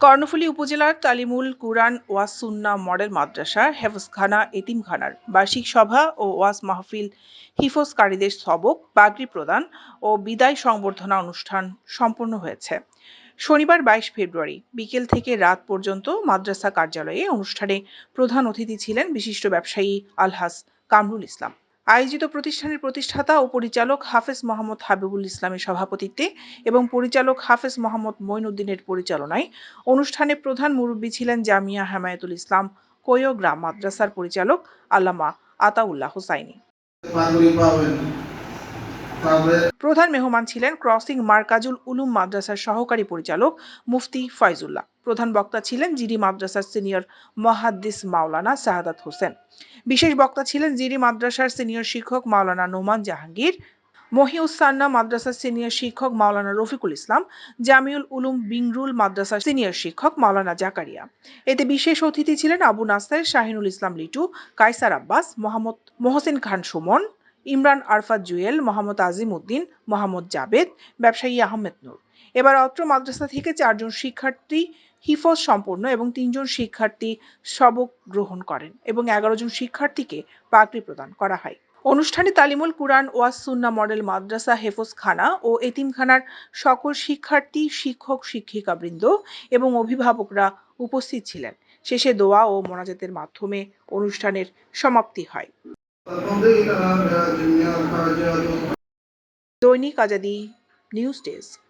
কর্ণফুলী উপজেলার তালিমুল কুরআন ওয়াজ সুন্নাহ মডেল মাদ্রাসা হেফজখানা এতিমখানার বার্ষিক সভা ও ওয়াজ মাহফিল হিফজকারীদের সবক, পাগড়ি প্রদান ও বিদায় সংবর্ধনা অনুষ্ঠান সম্পন্ন হয়েছে। শনিবার ২২ ফেব্রুয়ারি বিকেল থেকে রাত পর্যন্ত মাদ্রাসা কার্যালয়ে অনুষ্ঠানে প্রধান অতিথি ছিলেন বিশিষ্ট ব্যবসায়ী আলহাজ কামরুল ইসলাম। আয়োজিত প্রতিষ্ঠানের প্রতিষ্ঠাতা ও পরিচালক হাফেজ মোহাম্মদ হাবিবুল ইসলামের সভাপতিত্বে এবং পরিচালক হাফেজ মোহাম্মদ মঈনুদ্দিনের পরিচালনায় অনুষ্ঠানে প্রধান মুরব্বী ছিলেন জামিয়া হেমায়েতুল ইসলাম কোয়গ্রাম মাদ্রাসার পরিচালক আল্লামা আতাউল্লাহ হোসাইনি। প্রধান মেহমান ছিলেন ক্রসিং মারকাজুল উলুম মাদ্রাসার সহকারী পরিচালক মুফতি ফয়জুল্লাহ। প্রধান বক্তা ছিলেন জিরি মাদ্রাসার সিনিয়র মুহাদ্দিস মাওলানা শাহাদাত হোসেন। বিশেষ বক্তা ছিলেন জিরি মাদ্রাসার সিনিয়র শিক্ষক মাওলানা নোমান জাহাঙ্গীর, মহিউসান্না মাদ্রাসার সিনিয়র শিক্ষক মাওলানা রফিকুল ইসলাম, জামিউল উলুম বিংরুল মাদ্রাসার সিনিয়র শিক্ষক মাওলানা জাকারিয়া। এতে বিশেষ অতিথি ছিলেন আবু নাসের, শাহিনুল ইসলাম লিটু, কায়সার আব্বাস, মোহাম্মদ মোহসিন খান সুমন, ইমরান আরফাত জুয়েল, মোহাম্মদ আজিম উদ্দিন, মোহাম্মদ জাবেদ, ব্যবসায়ী আহমেদ নূর। এবার অত্র মাদ্রাসা থেকে ৪ জন শিক্ষার্থী হিফজ সম্পন্ন এবং ৩ জন শিক্ষার্থী সবক গ্রহণ করেন এবং ১১ জন শিক্ষার্থীকে পাগড়ি প্রদান করা হয়। অনুষ্ঠানে তালিমুল কুরআন ওয়াজ সুন্নাহ মডেল মাদ্রাসা হেফজখানা ও এতিমখানার সকল শিক্ষার্থী, শিক্ষক, শিক্ষিকাবৃন্দ এবং অভিভাবকরা উপস্থিত ছিলেন। শেষে দোয়া ও মোনাজাতের মাধ্যমে অনুষ্ঠানের সমাপ্তি হয়। দৈনিক আজাদী নিউজ ডেস্ক।